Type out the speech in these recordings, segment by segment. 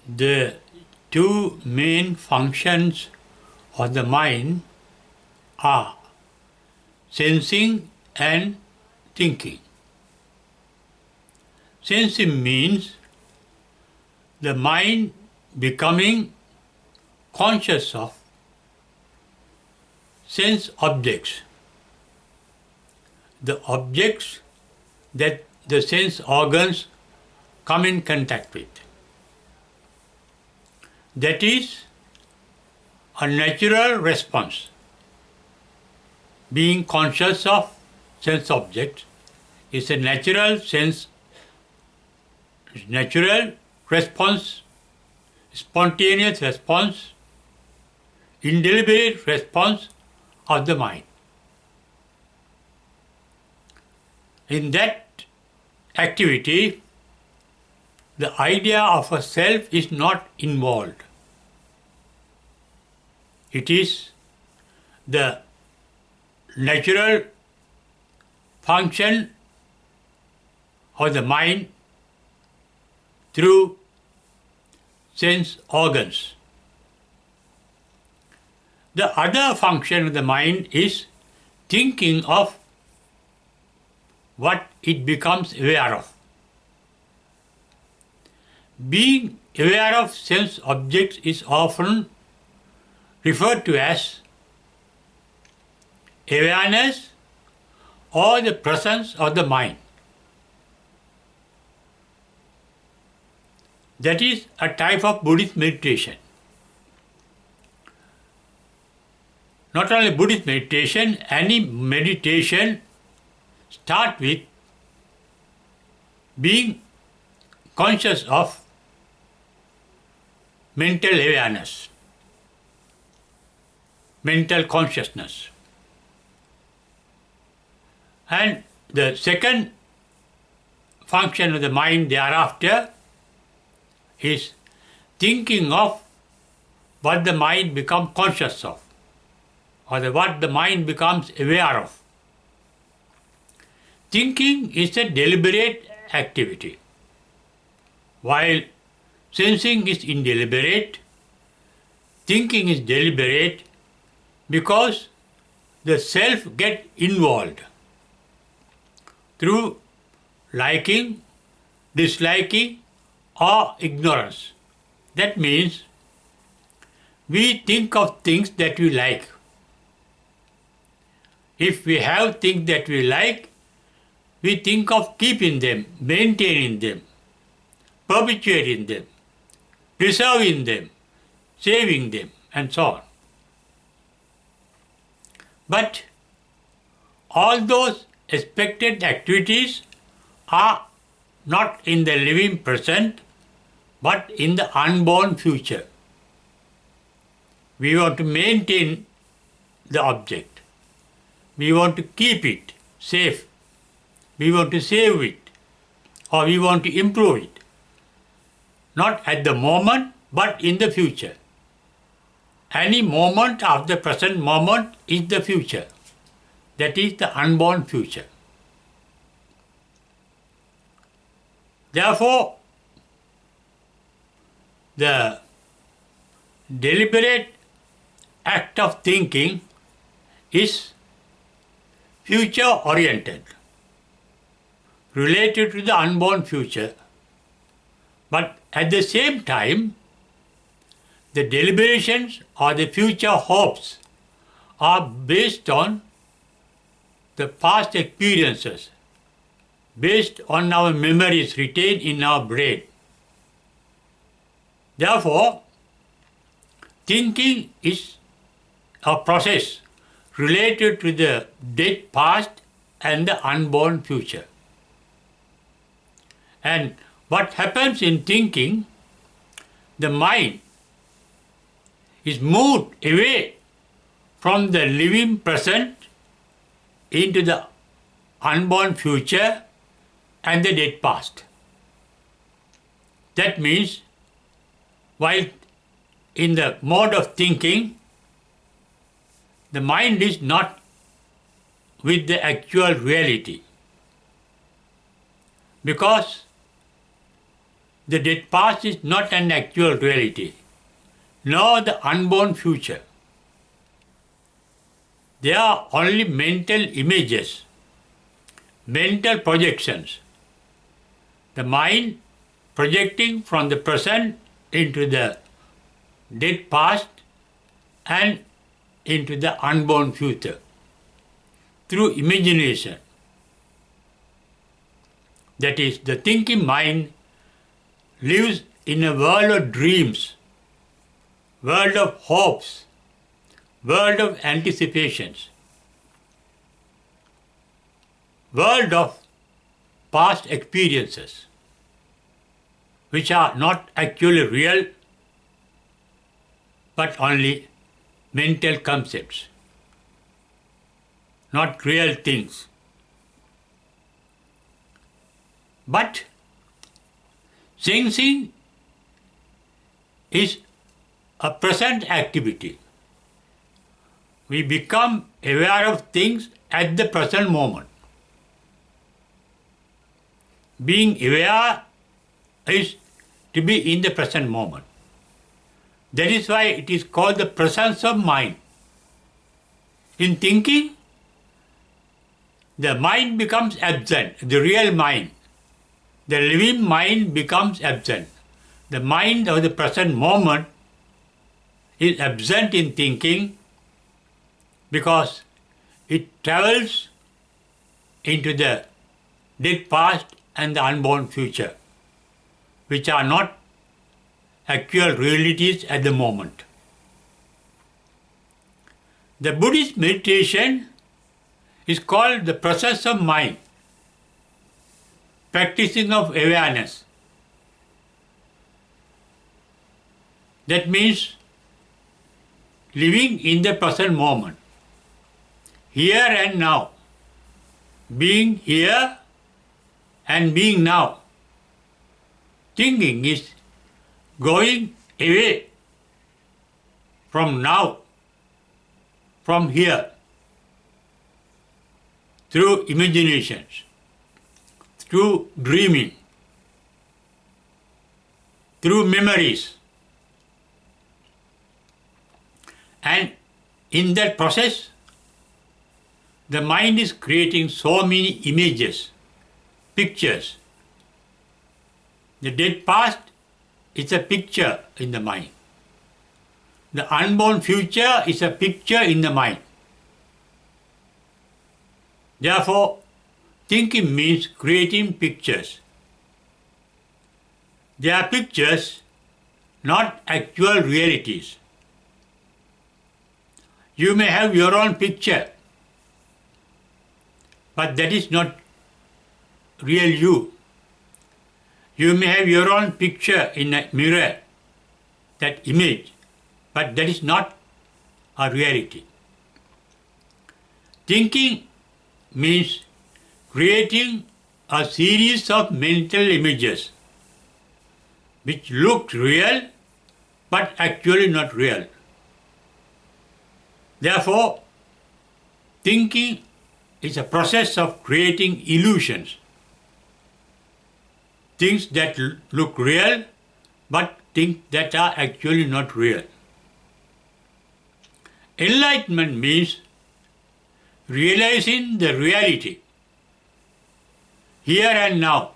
The two main functions of the mind are sensing and thinking. Sensing means the mind becoming conscious of sense objects, the objects that the sense organs come in contact with. That is a natural response. Being conscious of sense objects is a natural response, spontaneous response, indeliberate response of the mind. In that activity, the idea of a self is not involved. It is the natural function of the mind through sense organs. The other function of the mind is thinking of what it becomes aware of. Being aware of sense objects is often referred to as awareness or the presence of the mind. That is a type of Buddhist meditation. Not only Buddhist meditation, any meditation starts with being conscious of mental awareness, mental consciousness. And the second function of the mind thereafter is thinking of what the mind becomes conscious of, or what the mind becomes aware of. Thinking is a deliberate activity, while sensing is indeliberate. Thinking is deliberate because the self gets involved through liking, disliking, or ignorance. That means we think of things that we like. If we have things that we like, we think of keeping them, maintaining them, perpetuating them, preserving them, saving them, and so on. But all those expected activities are not in the living present, but in the unborn future. We want to maintain the object. We want to keep it safe. We want to save it, or we want to improve it. Not at the moment, but in the future. Any moment of the present moment is the future. That is the unborn future. Therefore, the deliberate act of thinking is future-oriented, related to the unborn future. But at the same time, the deliberations or the future hopes are based on the past experiences, based on our memories retained in our brain. Therefore, thinking is a process related to the dead past and the unborn future. And what happens in thinking, the mind is moved away from the living present into the unborn future and the dead past. That means, while in the mode of thinking, the mind is not with the actual reality, because The dead past is not an actual reality, nor the unborn future. They are only mental images, mental projections. The mind projecting from the present into the dead past and into the unborn future through imagination. That is, the thinking mind lives in a world of dreams, world of hopes, world of anticipations, world of past experiences, which are not actually real, but only mental concepts, not real things. But sensing is a present activity. We become aware of things at the present moment. Being aware is to be in the present moment. That is why it is called the presence of mind. In thinking, the mind becomes absent, the real mind. The living mind becomes absent. The mind of the present moment is absent in thinking because it travels into the dead past and the unborn future, which are not actual realities at the moment. The Buddhist meditation is called the process of mind, practicing of awareness. That means living in the present moment, here and now, being here and being now. Thinking is going away from now, from here, through imaginations, through dreaming, through memories. And in that process, the mind is creating so many images, pictures. The dead past is a picture in the mind. The unborn future is a picture in the mind. Therefore, thinking means creating pictures. They are pictures, not actual realities. You may have your own picture, but that is not real you. You may have your own picture in a mirror, that image, but that is not a reality. Thinking means creating a series of mental images which look real but actually not real. Therefore, thinking is a process of creating illusions, things that look real but things that are actually not real. Enlightenment means realizing the reality here and now.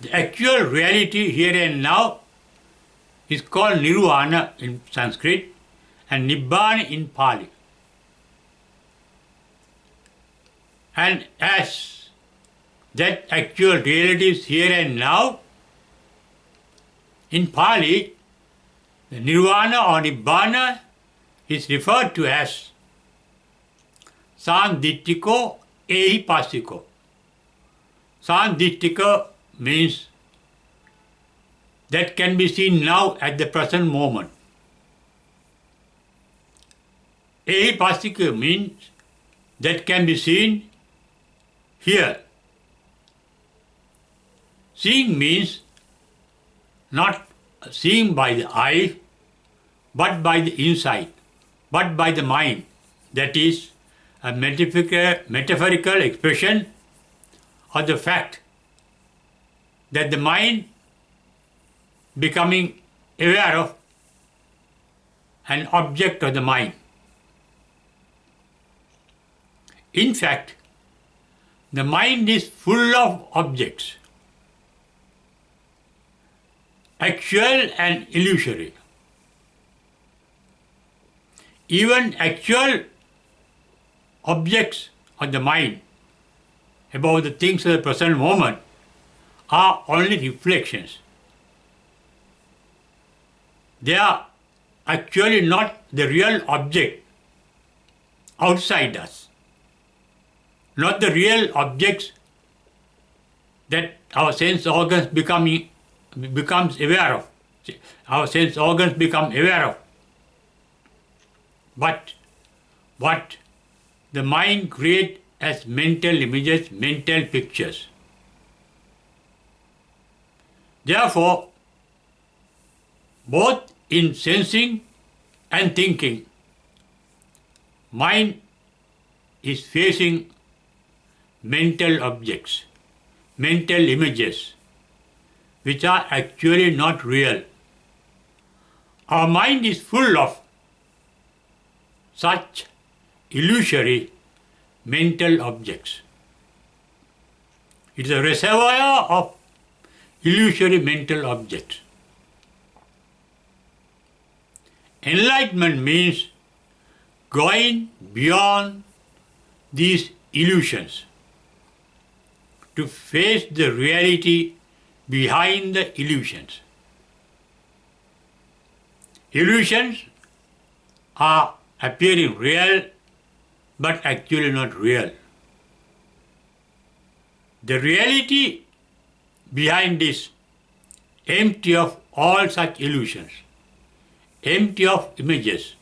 The actual reality here and now is called nirvana in Sanskrit and nibbana in Pali. And as that actual reality is here and now, in Pali, the nirvana or nibbana is referred to as sanditthiko ehipassiko. Sanditthiko means that can be seen now at the present moment. Ehipassiko means that can be seen here. Seeing means not seeing by the eye, but by the insight, but by the mind. That is a metaphorical expression of the fact that the mind becoming aware of an object of the mind. In fact, the mind is full of objects, actual and illusory. Even actual objects of the mind about the things of the present moment are only reflections. They are actually not the real object outside us, not the real objects that our sense organs becomes aware of. Our sense organs become aware of. But what the mind creates as mental images, mental pictures. Therefore, both in sensing and thinking, mind is facing mental objects, mental images, which are actually not real. Our mind is full of such illusory mental objects. It is a reservoir of illusory mental objects. Enlightenment means going beyond these illusions to face the reality behind the illusions. Illusions are appearing real but actually not real. The reality behind is empty of all such illusions, empty of images.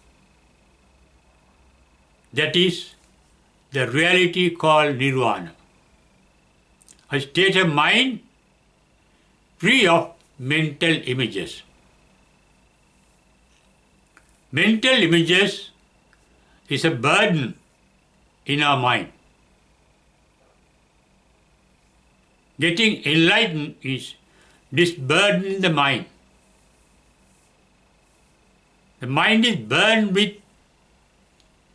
That is the reality called nirvana, a state of mind free of mental images. Mental images is a burden in our mind. Getting enlightened is disburdening the mind. The mind is burned with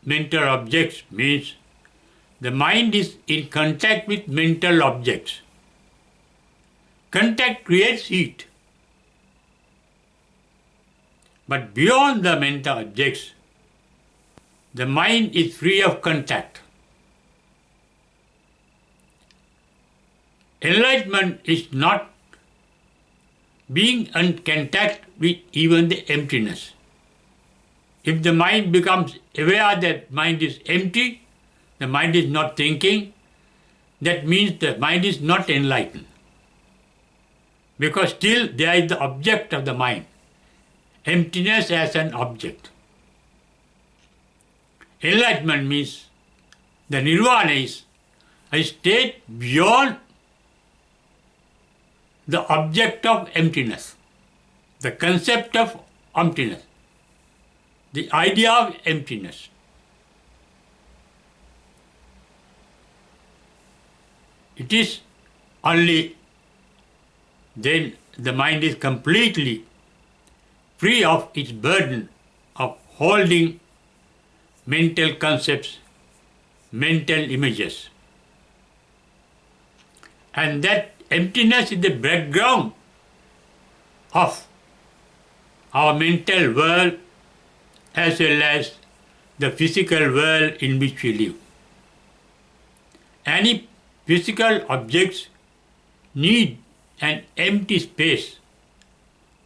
mental objects, means the mind is in contact with mental objects. Contact creates heat. But beyond the mental objects, the mind is free of contact. Enlightenment is not being in contact with even the emptiness. If the mind becomes aware that mind is empty, the mind is not thinking, that means the mind is not enlightened. Because still there is the object of the mind, emptiness as an object. Enlightenment means the nirvana is a state beyond the object of emptiness, the concept of emptiness, the idea of emptiness. It is only then the mind is completely free of its burden of holding mental concepts, mental images. And that emptiness is the background of our mental world as well as the physical world in which we live. Any physical objects need an empty space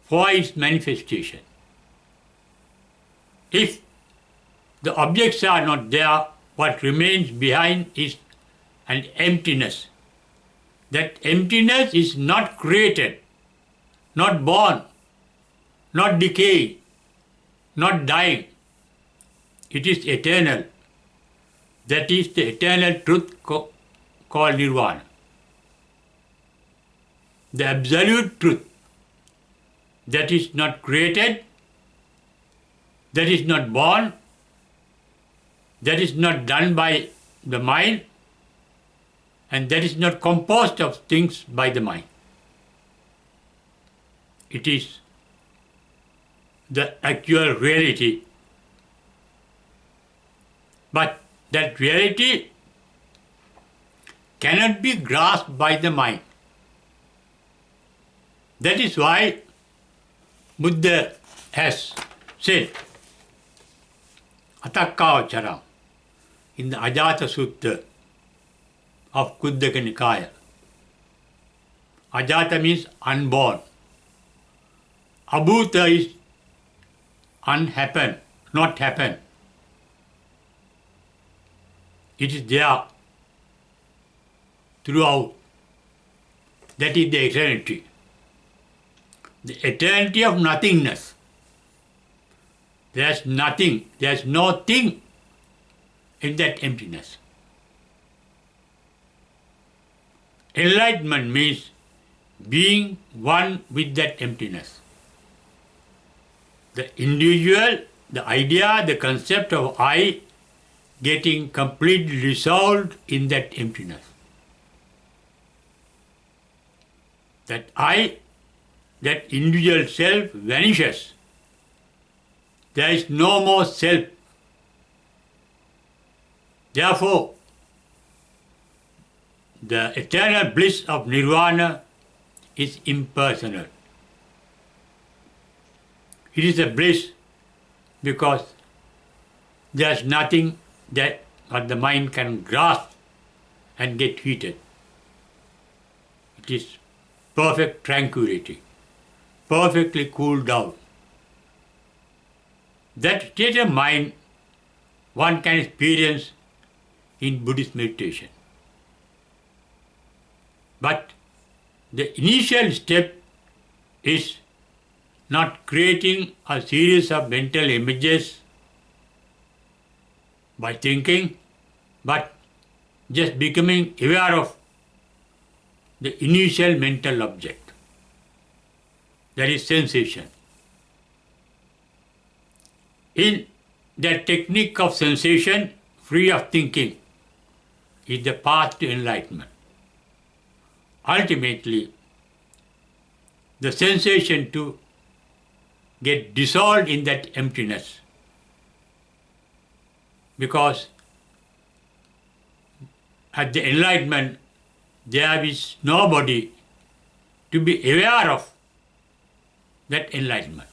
for its manifestation. If the objects are not there, what remains behind is an emptiness. That emptiness is not created, not born, not decaying, not dying. It is eternal. That is the eternal truth called nirvana. The absolute truth that is not created, that is not born, that is not done by the mind, and that is not composed of things by the mind. it is the actual reality. But that reality cannot be grasped by the mind. That is why Buddha has said, Atakkavacharam, in the Ajata Sutta of Kuddaka Nikaya. Ajata means unborn. Abhuta is unhappen, not happen. It is there throughout. That is the eternity. The eternity of nothingness. There is nothing, there is no thing in that emptiness. Enlightenment means being one with that emptiness. The individual, the idea, the concept of I getting completely resolved in that emptiness. That I, that individual self vanishes. There is no more self. Therefore, the eternal bliss of nirvana is impersonal. It is a bliss because there is nothing that what the mind can grasp and get heated. It is perfect tranquility, perfectly cooled down. That state of mind one can experience in Buddhist meditation. But the initial step is not creating a series of mental images by thinking, but just becoming aware of the initial mental object. That is sensation. In that technique of sensation, free of thinking, is the path to enlightenment. Ultimately, the sensation to get dissolved in that emptiness, because at the enlightenment there is nobody to be aware of that enlightenment.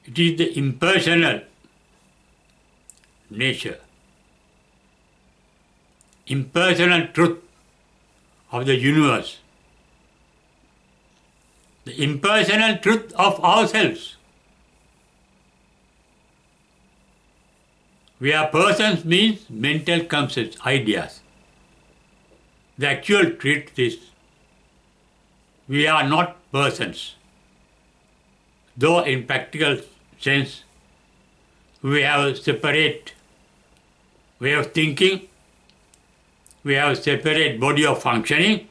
It is the impersonal nature, impersonal truth of the universe, the impersonal truth of ourselves. We are persons means mental concepts, ideas. The actual truth is we are not persons. Though in practical sense we have a separate way of thinking, we have a separate body of functioning,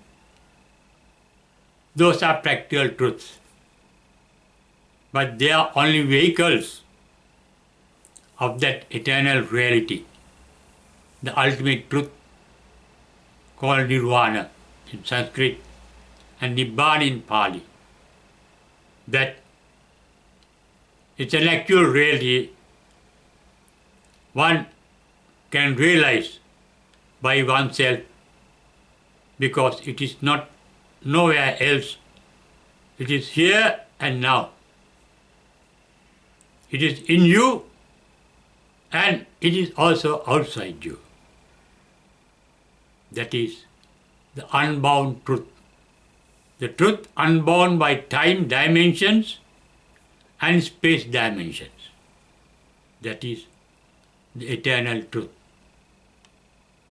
those are practical truths. But they are only vehicles of that eternal reality, the ultimate truth called nirvana in Sanskrit and nibbana in Pali. That it's an actual reality one can realize by oneself, because it is not nowhere else. It is here and now. It is in you and it is also outside you. That is the unbound truth. The truth unbound by time dimensions and space dimensions. That is the eternal truth.